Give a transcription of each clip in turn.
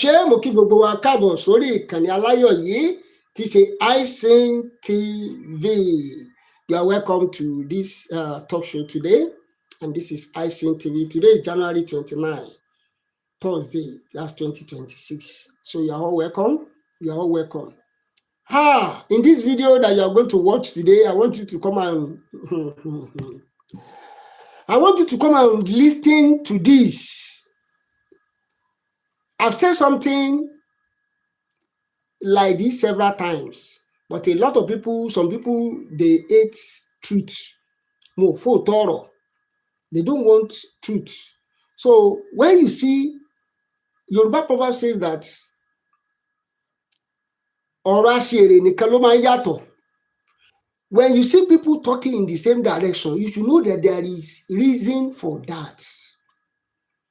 mo kí gbogbo wa káàbọ̀ sórí ìkànnì aláyọ̀ yìí tí ṣe iSing TV. You are welcome to this talk show today, and this is iSing TV. Today is January 29, Thursday, that's 2026. So you are all welcome. You are all welcome. In this video that you are going to watch today, I want you to come and listen to this. I've said something like this several times, but a lot of people, some people, they hate truth. No, for thorough. They don't want truth. So when you see Yoruba proverb says that when you see people talking in the same direction, you should know that there is reason for that.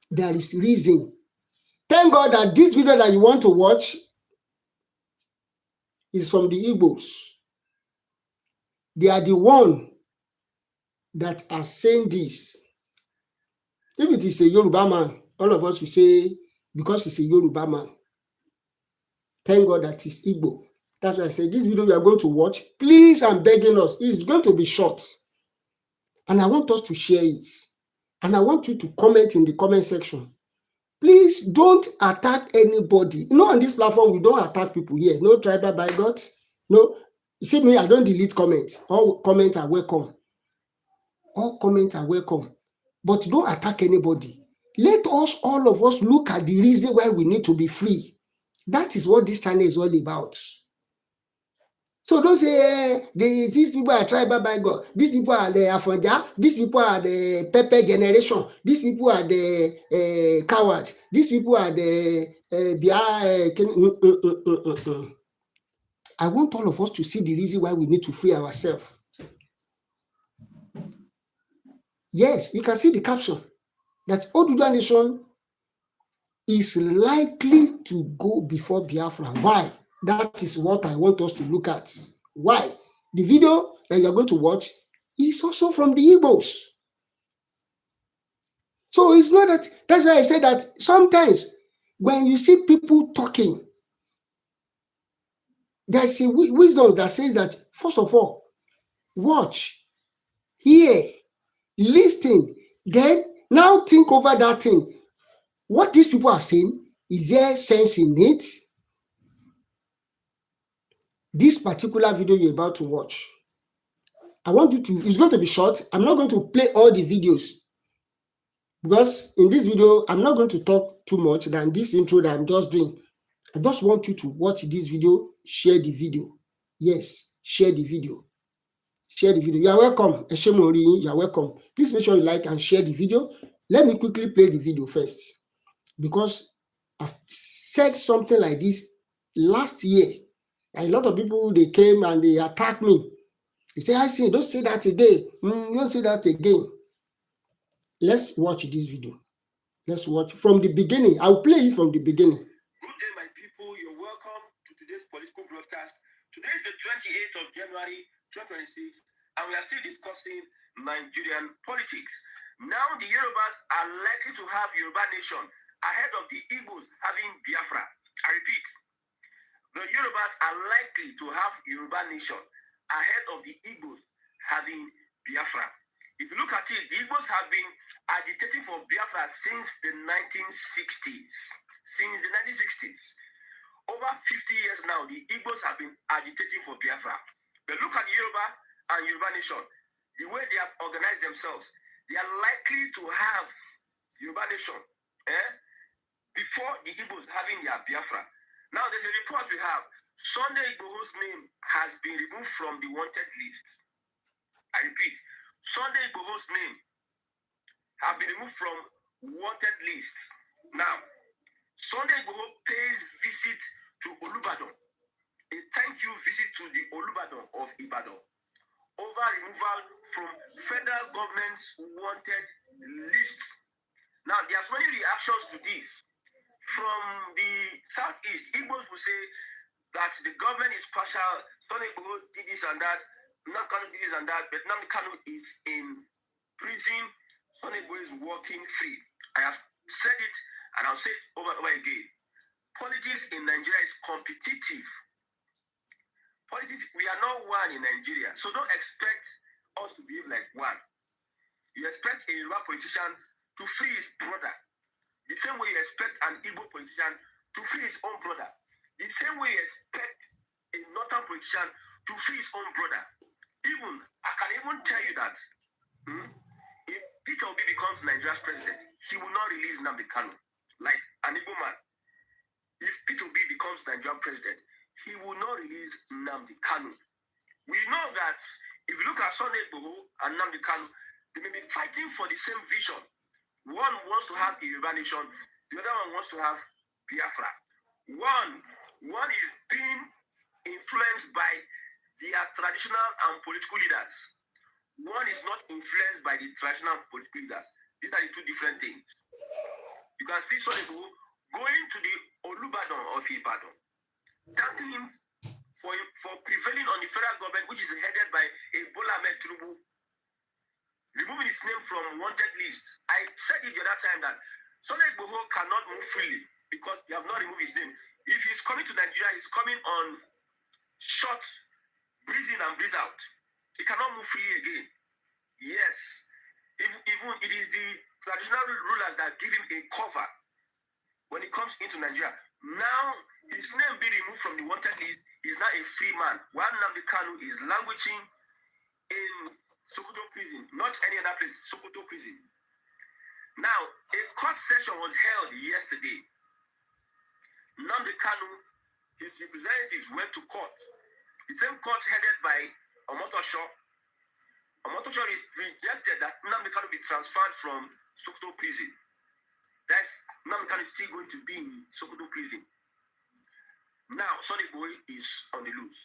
There is reason. Thank God that this video that you want to watch is from the Igbos. They are the one that are saying this. If it is a Yoruba man, all of us will say, because it's a Yoruba man, thank God that it's Igbo. That's why I say this video you are going to watch, please, I'm begging us, it's going to be short. And I want us to share it. And I want you to comment in the comment section. Please don't attack anybody. You know, on this platform, we don't attack people here. No tribal by God. No. You see me, I don't delete comments. All comments are welcome. All comments are welcome. But don't attack anybody. Let us, all of us, look at the reason why we need to be free. That is what this channel is all about. So don't say, these people are tribal by God. These people are the Afonja. These people are the Pepe generation. These people are the cowards. These people are the I want all of us to see the reason why we need to free ourselves. Yes, you can see the caption that Oduduwa nation is likely to go before Biafra. Why? That is what I want us to look at. Why? The video that you are going to watch is also from the Igbos. So it's not that, that's why I say that sometimes when you see people talking, there's a wisdom that says that, first of all, watch, hear, listen, then now think over that thing. What these people are saying, is there sense in it? This particular video you're about to watch, I want you to, it's going to be short. I'm not going to play all the videos because in this video, I'm not going to talk too much than this intro that I'm just doing. I just want you to watch this video, share the video. Yes, share the video. Share the video. You are welcome. You are welcome. Please make sure you like and share the video. Let me quickly play the video first because I've said something like this last year. A lot of people, they came and they attacked me. They say, I see, don't say that again. Don't say that again. Let's watch this video. Let's watch from the beginning. I'll play it from the beginning. Good day, my people. You're welcome to today's political broadcast. Today is the 28th of January, 2026, and we are still discussing Nigerian politics. Now, the Yorubas are likely to have Yoruba nation ahead of the Igbos having Biafra. I repeat, the Yorubas are likely to have Yoruba nation ahead of the Igbos having Biafra. If you look at it, the Igbos have been agitating for Biafra since the 1960s. Since the 1960s. Over 50 years now, the Igbos have been agitating for Biafra. But look at Yoruba and Yoruba nation. The way they have organized themselves, they are likely to have Yoruba nation before the Igbos having their Biafra. Now, there's a report we have. Sunday Igboho's name has been removed from the wanted list. I repeat, Sunday Igboho's name has been removed from wanted lists. Now, Sunday Igboho pays visit to Olubadan, a thank you visit to the Olubadan of Ibadan, over removal from federal government's wanted list. Now, there are many reactions to this. From the southeast, Igbos will say that the government is partial. Sunday Igboho did this and that. Namdi did this and that. But Namdi Kanu is in prison. Sunday Igboho is walking free. I have said it and I'll say it over and over again. politics in Nigeria is competitive. Politics, we are not one in Nigeria, so don't expect us to behave like one. You expect a Yoruba politician to free his brother, the same way you expect an Igbo politician to free his own brother, the same way you expect a northern politician to free his own brother. Even, I can even tell you that if Peter Obi becomes Nigeria's president, he will not release Nnamdi Kanu, like an Igbo man. If Peter Obi becomes Nigerian president, he will not release Nnamdi Kanu. We know that if you look at Sunday Igboho and Nnamdi Kanu, they may be fighting for the same vision. One wants to have a Yoruba nation, the other one wants to have Biafra. One is being influenced by their traditional and political leaders. One is not influenced by the traditional and political leaders. These are the two different things. You can see Sunday Igboho going to the Olubadan of Ibadan, thanking him for prevailing on the federal government, which is headed by Bola Ahmed Tinubu, removing his name from wanted list. I said it the other time that Sunday Igboho cannot move freely because they have not removed his name. If he's coming to Nigeria, he's coming on short, breeze in and breeze out. He cannot move freely again. Yes, even it is the traditional rulers that give him a cover when he comes into Nigeria. Now, his name being removed from the wanted list, he's now a free man. While Nnamdi Kanu is languishing in Sokoto prison, not any other place, Sokoto prison. Now, a court session was held yesterday. Nnamdi Kanu, his representatives went to court. The same court headed by Omotosho. Omotosho rejected that Nnamdi Kanu be transferred from Sokoto prison. That's Nnamdi Kanu is still going to be in Sokoto prison. Now, Sunday Igboho is on the loose.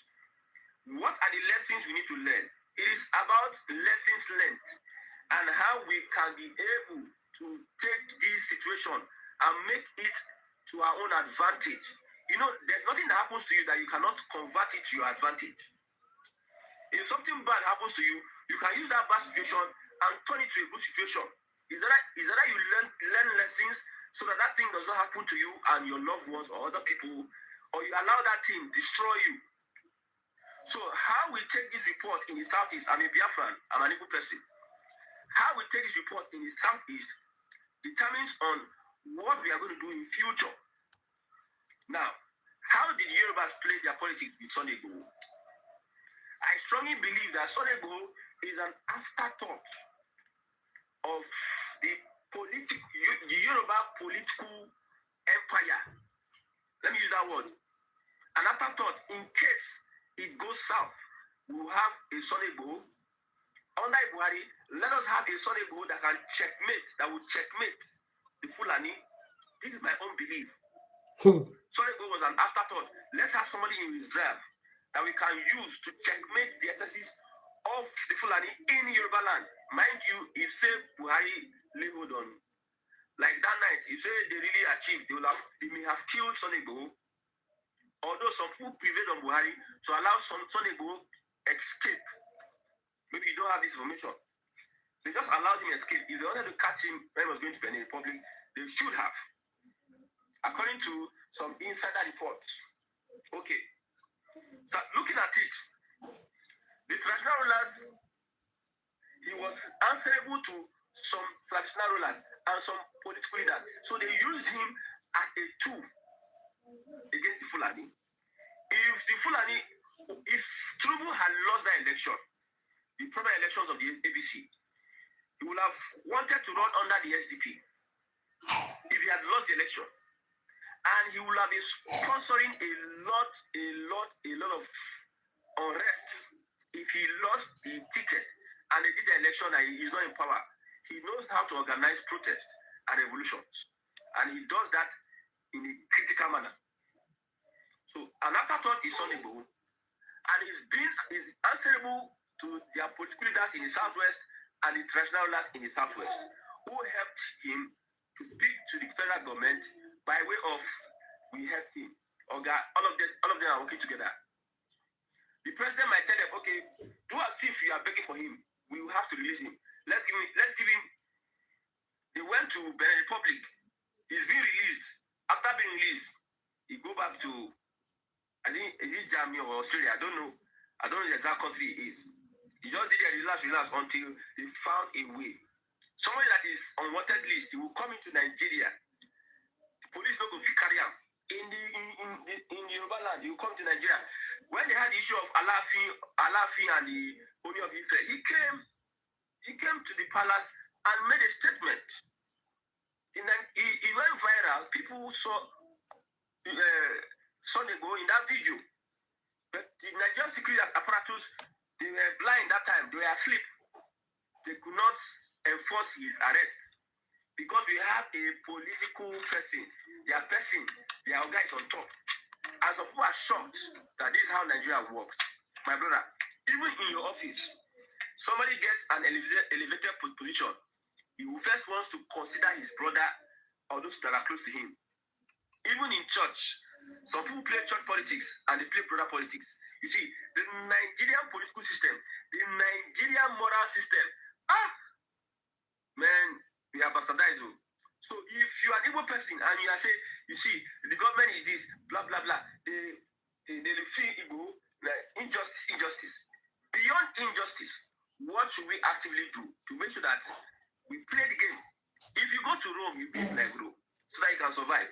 What are the lessons we need to learn? It is about lessons learned and how we can be able to take this situation and make it to our own advantage. You know, there's nothing that happens to you that you cannot convert it to your advantage. If something bad happens to you, you can use that bad situation and turn it to a good situation. Is that you learn lessons so that thing does not happen to you and your loved ones or other people, or you allow that thing destroy you. So how we take this report in the Southeast, I'm a Biafran, I'm an Igbo person. How we take this report in the Southeast determines on what we are going to do in future. Now, how did Yorubas play their politics with Sunday Igboho? I strongly believe that Sunday Igboho is an afterthought of the Yoruba political empire. Let me use that word. An afterthought in case it goes south. We will have a Sunday Igboho. Under Buhari, let us have a Sunday Igboho that can that will checkmate the Fulani. This is my own belief. Sunday Igboho was an afterthought. Let's have somebody in reserve that we can use to checkmate the excesses of the Fulani in Yoruba land. Mind you, if say Buhari lay hold on, like that night, if say they really achieved, they may have killed Sunday Igboho. Although some people prevailed on Buhari to allow Sunday Igboho escape. Maybe you don't have this information. They just allowed him escape. If they wanted to catch him when he was going to Benin Republic, they should have. According to some insider reports. Okay. So looking at it, the traditional rulers, he was answerable to some traditional rulers and some political leaders. So they used him as a tool against the Fulani. If Tinubu had lost that election, the proper elections of the ABC, he would have wanted to run under the SDP if he had lost the election. And he would have been sponsoring a lot of unrest if he lost the ticket and they did the election and he is not in power. He knows how to organize protests and revolutions. And he does that in a critical manner. So an afterthought is Sunday Igboho, and is answerable to their political leaders in the Southwest and the traditional rulers in the Southwest, who helped him to speak to the federal government by way of we helped him. All of them are working together. The president might tell them, okay, do as if you are begging for him. We will have to release him. Let's give him. They went to Benin Republic. He's been released. After being released, he go back to, I think, is it Germany or Australia? I don't know the exact country it is. He just did a relax until they found a way. Somebody that is on wanted list, he will come into Nigeria. The police not going to carry him. In Yoruba land, he will come to Nigeria. When they had the issue of Alafi and the Oni of Ife, he came to the palace and made a statement. He went viral. People saw Sonigo in that video. But the Nigerian security apparatus, they were blind that time. They were asleep. They could not enforce his arrest because we have a political person. Their guy is on top. And some people are shocked that this is how Nigeria works. My brother, even in your office, somebody gets an elevated position. He will first wants to consider his brother or those that are close to him. Even in church, some people play church politics and they play brother politics. You see, the Nigerian political system, the Nigerian moral system, man, we are bastardized. So if you are an Igbo person and you are saying, you see, the government is this, blah, blah, blah, they feel Igbo, like injustice. Beyond injustice, what should we actively do to make sure that we play the game? If you go to Rome, you behave like Rome, so that you can survive.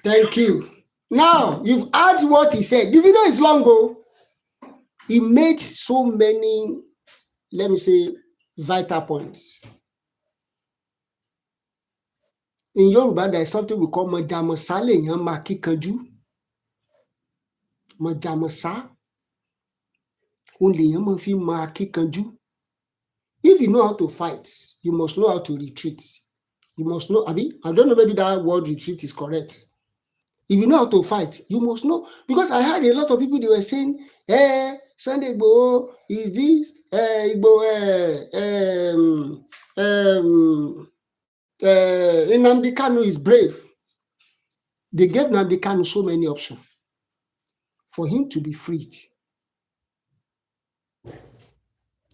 Thank you. Now, you've heard what he said. The video is long ago. He made so many, let me say, vital points. In Yoruba, there is something we call Majamasa leyan ma kikanju. Majamasa. Leyan ma fi ma kikanju. If you know how to fight, you must know how to retreat. You must know, I don't know, maybe that word retreat is correct. If you know how to fight, you must know. Because I heard a lot of people, they were saying, Sunday Igboho is this, Nnamdi Kanu is brave. They gave Nnamdi Kanu so many options for him to be freed.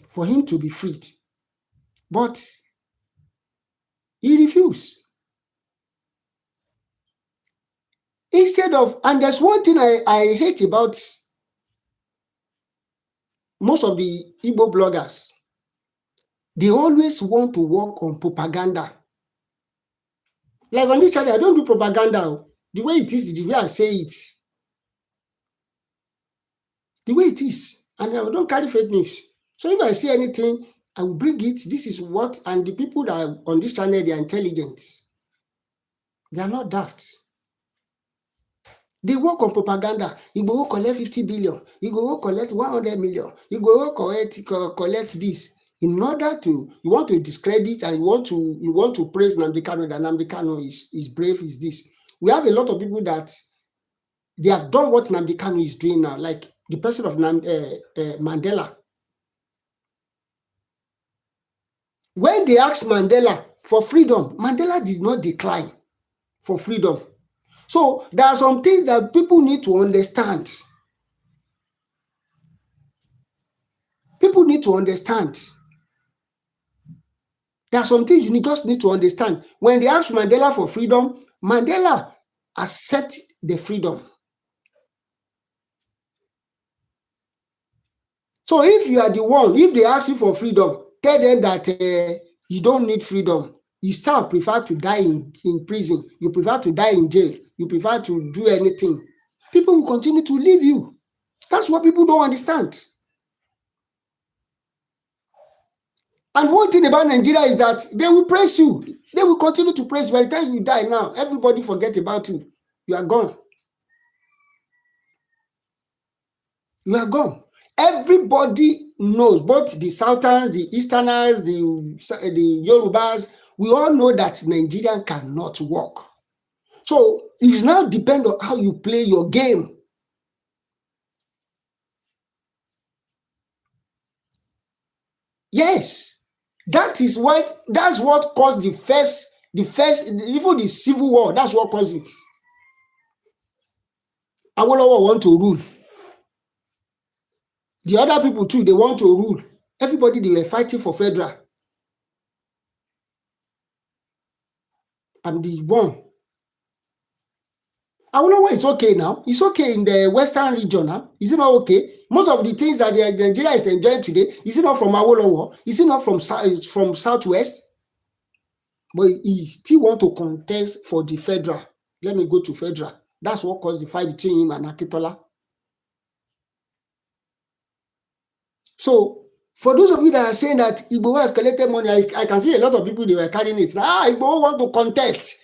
For him to be freed. But he refused. Instead of, and there's one thing I hate about most of the Igbo bloggers. They always want to work on propaganda. Like on this channel, I don't do propaganda. The way it is, the way I say it. The way it is. And I don't carry fake news. So if I say anything, I will bring it. This is what, and the people that are on this channel, they are intelligent. They are not daft. They work on propaganda. You go collect 50 billion. You go collect 100 million. You go collect this. In order to, you want to discredit and you want to praise Nnamdi Kanu, that Nnamdi Kanu is brave, is this. We have a lot of people that they have done what Nnamdi Kanu is doing now, like the person of Mandela. When they asked Mandela for freedom, Mandela did not decline for freedom. So there are some things that people need to understand. People need to understand. There are some things you just need to understand. When they asked Mandela for freedom, Mandela accepted the freedom. So if you are the one, if they ask you for freedom, tell them that you don't need freedom. You still prefer to die in prison. You prefer to die in jail. You prefer to do anything. People will continue to leave you. That's what people don't understand. And one thing about Nigeria is that they will praise you. They will continue to praise you. By the time you die now, everybody forget about you. You are gone. You are gone. Everybody knows, both the Southerners, the Easterners, the Yorubas, we all know that Nigeria cannot work. So it now depends on how you play your game. Yes, that's what caused the first, even the Civil War. That's what caused it. Awolowo want to rule. The other people too, they want to rule. Everybody, they were fighting for federal. I'm the one. Awolowo is okay now. It's okay in the Western region now. Is it not okay? Most of the things that Nigeria is enjoying today, is it not from Awolowo? Is it not from Southwest? But he still want to contest for the federal. Let me go to federal. That's what caused the fight between him and Akintola. So, for those of you that are saying that Igboho has collected money, I can see a lot of people, they were carrying it. Igboho want to contest.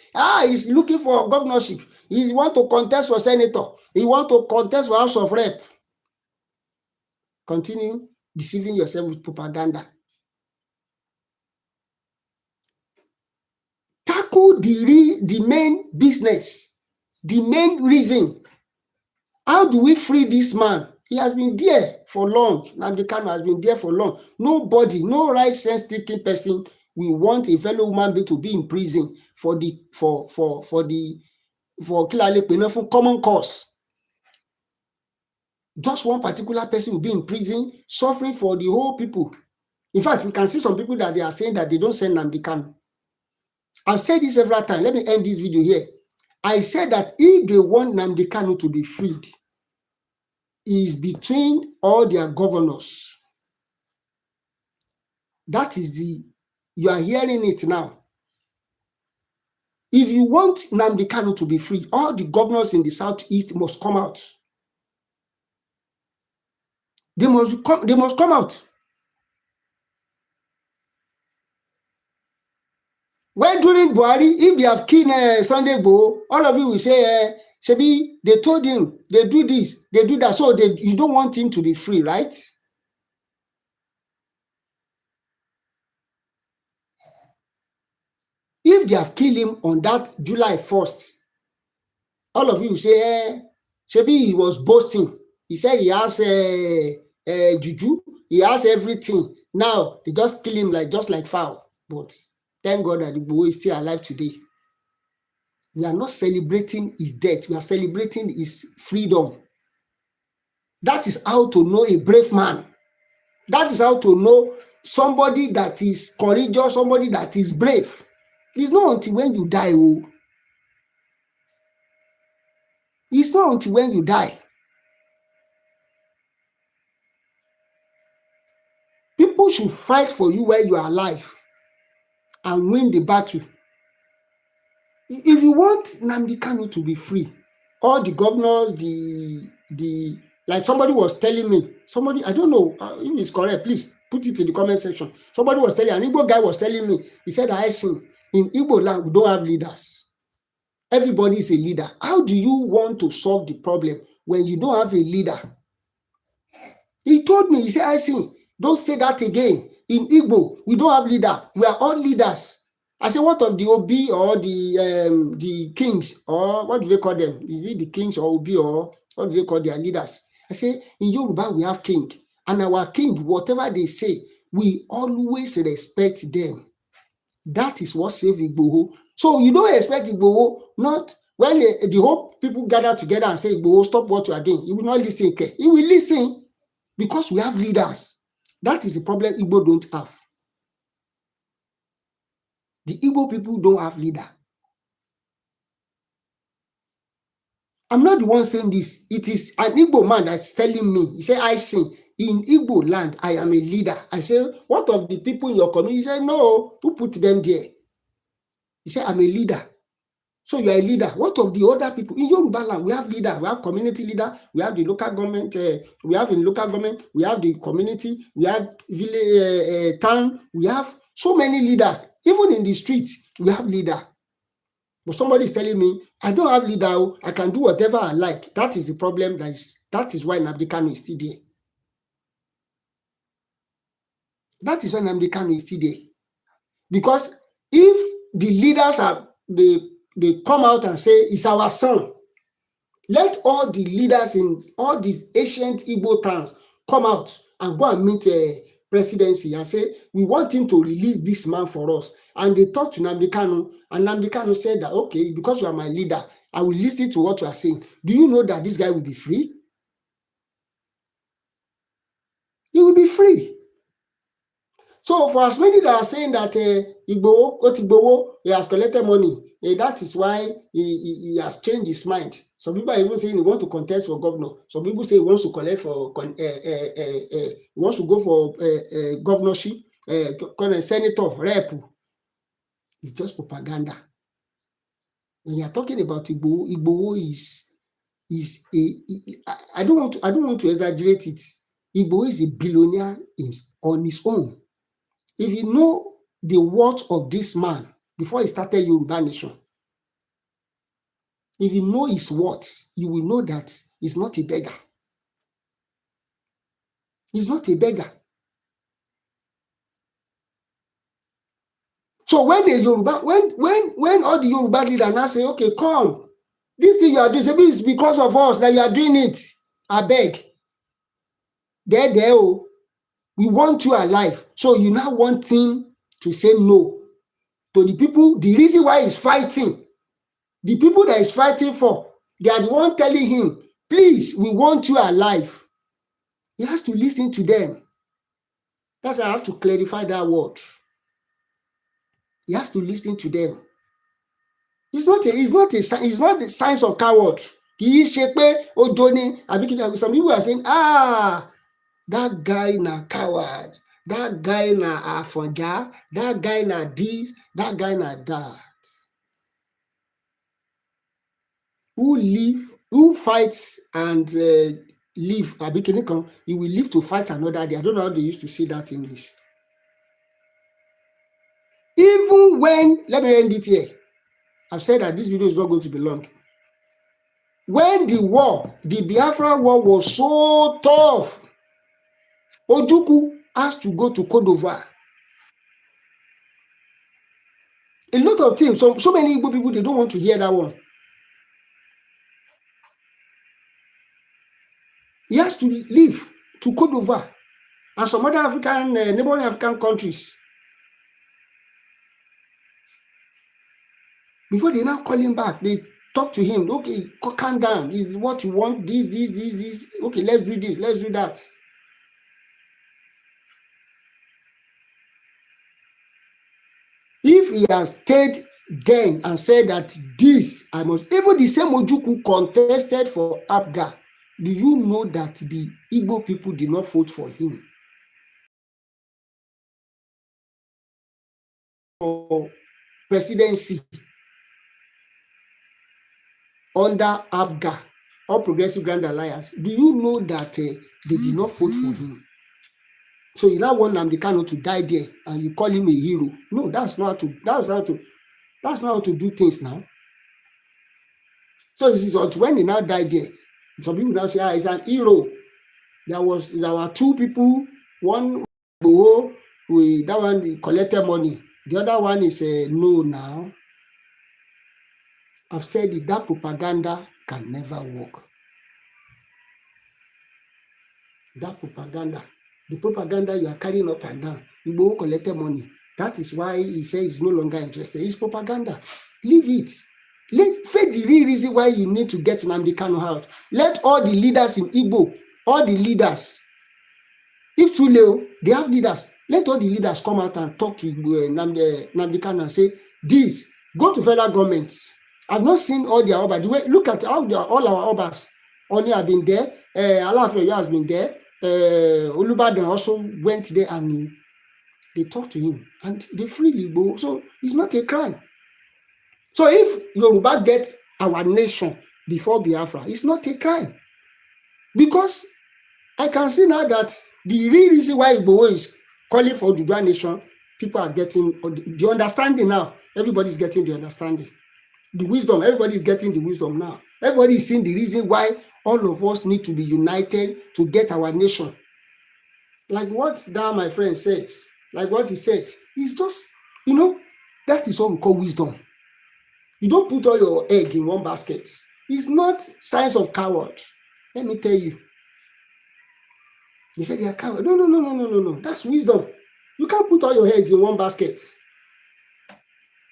He's looking for governorship. He want to contest for senator. He want to contest for House of Rep. Continue deceiving yourself with propaganda. Tackle the main business, the main reason. How do we free this man? He has been there for long. Nnamdi Kanu has been there for long. Nobody, no right sense thinking person will want a fellow human being to be in prison for common cause. Just one particular person will be in prison suffering for the whole people. In fact, we can see some people that they are saying that they don't send Nnamdi Kanu. I've said this several times. Let me end this video here. I said that if they want Nnamdi Kanu to be freed, is between all their governors. That is you are hearing it now. If you want Nnamdi Kanu to be free, all the governors in the Southeast must come out. They must come out. When during Buhari, if they have killed Sunday Igboho, all of you will say, Shebi, they told him, they do this, they do that, so you don't want him to be free, right? If they have killed him on that July 1st, all of you will say, Shebi, he was boasting. He said he has juju, he has everything. Now, they just kill him just like fowl. But thank God that Igboho is still alive today. We are not celebrating his death. We are celebrating his freedom. That is how to know a brave man. That is how to know somebody that is courageous, somebody that is brave. It's not until when you die. It's not until when you die. People should fight for you while you are alive and win the battle. If you want Nnamdi Kanu to be free, all the governors, like somebody was telling me, I don't know if it's correct, please put it in the comment section. Somebody was telling, an Igbo guy was telling me, he said, I sing, in Igbo land, we don't have leaders. Everybody is a leader. How do you want to solve the problem when you don't have a leader? He told me, he said, I sing, don't say that again. In Igbo, we don't have leader. We are all leaders. I said, what of the OB or the kings, or what do they call them? Is it the kings or OB, or what do they call their leaders? I say, in Yoruba, we have king. And our king, whatever they say, we always respect them. That is what saved Igboho. So you don't expect Igboho, not when the whole people gather together and say, Igboho, stop what you are doing. He will not listen. Okay? He will listen because we have leaders. That is the problem Igbo don't have. The Igbo people don't have leader. I'm not the one saying this. It is an Igbo man that's telling me. He said, I sing. In Igbo land, I am a leader. I say, what of the people in your community? He said, no, who put them there? He said, I'm a leader. So you are a leader. What of the other people? In Yoruba land, we have leader. We have community leader. We have the local government. We have in local government. We have the community. We have village, town. We have so many leaders. Even in the streets, we have leader. But somebody is telling me, I don't have leader. I can do whatever I like. That is the problem. That is why Nnamdi Kanu is still there. That is why Nnamdi Kanu is still there. Because if the leaders they come out and say, it's our son, let all the leaders in all these ancient Igbo towns come out and go and meet a presidency and say, we want him to release this man for us. And they talked to Nnamdi Kanu, and Nnamdi Kanu said that, okay, because you are my leader, I will listen to what you are saying. Do you know that this guy will be free? He will be free. So for as many that are saying that Igboho, he has collected money, that is why he has changed his mind. Some people are even saying he wants to contest for governor. Some people say he wants to collect for he wants to go for governorship, senator, rep. It's just propaganda. When you are talking about Igboho is I don't want to exaggerate it. Igboho is a billionaire on his own. If you know the worth of this man before he started Yoruba Nation, if you know his worth, you will know that he's not a beggar. He's not a beggar. So when the Yoruba, when all the Yoruba leaders now say, okay, come, this thing you are doing, maybe it's because of us that you are doing it. I beg. There, oh, we want you alive. So you now want him to say no to the people. The reason why he's fighting, the people that he's fighting for, they are the one telling him, please, we want you alive. He has to listen to them. That's why I have to clarify that word. He has to listen to them. It's not the signs of coward. Kì í ṣe pé ó jóni àbí some people are saying, that guy na coward, that guy na àfọ̀njá, that guy na this, that guy na that. Who fights and live àbí kíní kan, he will live to fight another day. I don't know how they used to say that in English. Even when, let me end it here. I've said that this video is not going to be long. When the Biafra war was so tough, Ojukwu has to go to Oduduwa. A lot of things, so many Igbo people, they don't want to hear that one. He has to leave to Oduduwa and some other African, neighboring African countries. Before they now call him back, they talk to him. Okay, calm down. This is what you want. This. Okay, let's do this. Let's do that. If he has stayed then and said that this, I must, even the same Ojukwu contested for Abga, do you know that the Igbo people did not vote for him? For presidency under Abga, All Progressive Grand Alliance, do you know that they did not vote for him? So you now want Nnamdi Kanu to die there and you call him a hero. No, that's not how to do things now. So this is when he now died there. Some people now say, he's an hero. There were two people, one that one collected money. The other one is no now. I've said it, that propaganda can never work. That propaganda, the propaganda you are carrying up and down, Igboho collected money. That is why he says he's no longer interested. It's propaganda. Leave it. Let's face the real reason why you need to get Nnamdi Kanu out. Let all the leaders in Igbo, all the leaders, if too late, they have leaders. Let all the leaders come out and talk to Nnamdi Kanu and say, this, go to federal government. I've not seen all their obas. Look at all our obas. Oni have been there. Alaafin Oyo has been there. Olubadan also went there and they talked to him and they freely go. So it's not a crime. So if Yoruba gets our nation before Biafra, it's not a crime. Because I can see now that the real reason why Igboho is calling for Oduduwa nation, people are getting the understanding now. Everybody's getting the understanding. The wisdom, everybody's getting the wisdom now. Everybody is seeing the reason why all of us need to be united to get our nation. Like what that my friend said, like what he said, it's just, that is what we call wisdom. You don't put all your egg in one basket. It's not signs of coward. Let me tell you. They said they are coward. No. That's wisdom. You can't put all your eggs in one basket.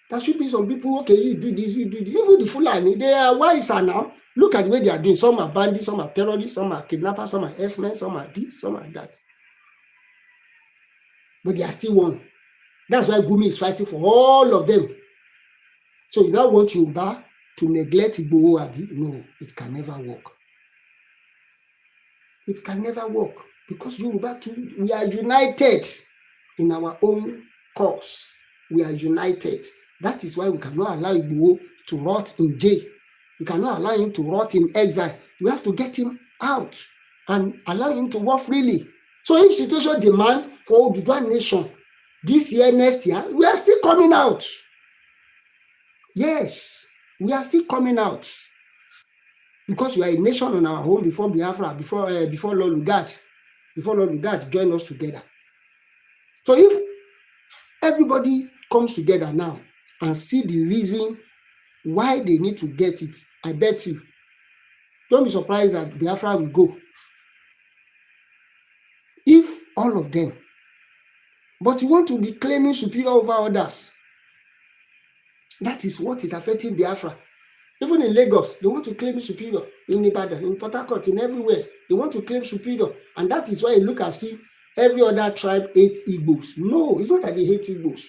There should be some people, okay, you do this, you do this. Even the Fulani, they are wiser now. Look at the way they are doing. Some are bandits, some are terrorists, some are kidnappers, some are S-men, some are this, some are that. But they are still one. That's why Gumi is fighting for all of them. So you now want Yoruba to neglect Igboho Abi? No, it can never work. It can never work because Yoruba too, we are united in our own cause. We are united. That is why we cannot allow Igboho to rot in jail. We cannot allow him to rot in exile. We have to get him out and allow him to work freely. So if situation demand for Oduduwa nation this year, next year, we are still coming out. Yes, we are still coming out. Because we are a nation on our own before Biafra, before Lord Lugard join us together. So if everybody comes together now and see the reason why they need to get it, I bet you, don't be surprised that Biafra will go. If all of them, but you want to be claiming superior over others, that is what is affecting Biafra. Even in Lagos, they want to claim superior. In Ibadan, in Port Harcourt, in everywhere, they want to claim superior. And that is why you look as if every other tribe hates Igbos. No, it's not that they hate Igbos.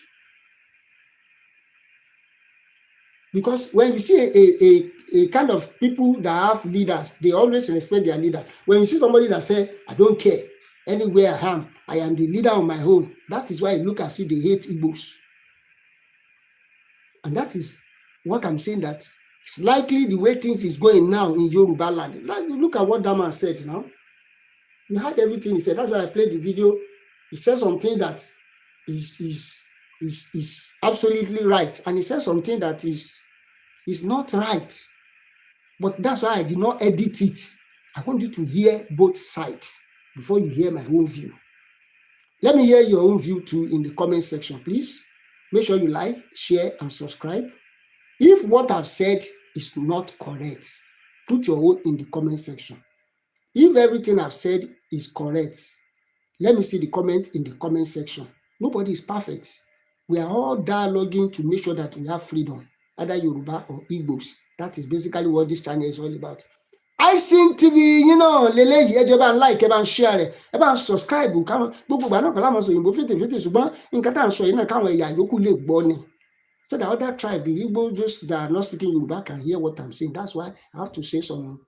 Because when you see a kind of people that have leaders, they always respect their leader. When you see somebody that says, I don't care, anywhere I am the leader on my own, that is why you look as if they hate Igbos. And that is what I'm saying, that it's likely the way things is going now in Yoruba land. Like, look at what that man said now. You heard everything he said. That's why I played the video. He said something that is absolutely right. And he said something that is not right. But that's why I did not edit it. I want you to hear both sides before you hear my own view. Let me hear your own view too in the comment section, please. Make sure you like, share, and subscribe. If what I've said is not correct, put your own in the comment section. If everything I've said is correct, let me see the comment in the comment section. Nobody is perfect. We are all dialoguing to make sure that we have freedom, either Yoruba or Igbos. That is basically what this channel is all about. iSing TV, lélẹ́yìí ẹ jọ̀ọ́ bá ń like, ẹ bá ń share rẹ̀, ẹ bá ń subscribe. Gbogbo ìgbà náà kọ́lá mọ̀ sọ òyìnbó fètèfètè, ṣùgbọ́n nǹkan tá à ń sọ yìí náà káwọn ẹ̀yà yòókù lè gbọ́ ni. So the other tribe, the Igbo, those that are not speaking Yoruba, can hear what I'm saying. That's why I have to say something.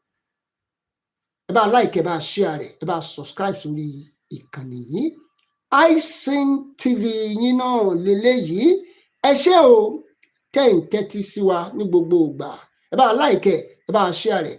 Ẹ bá like, ẹ bá share rẹ̀, ẹ bá subscribe sórí ìkànnì yìí. iSing TV lélẹ́yìí. Ẹ ṣé o, tẹ́ ń tẹ́tí sí wa ní gbogbo ìgbà. Ẹ bá like, ẹ bá share rẹ̀.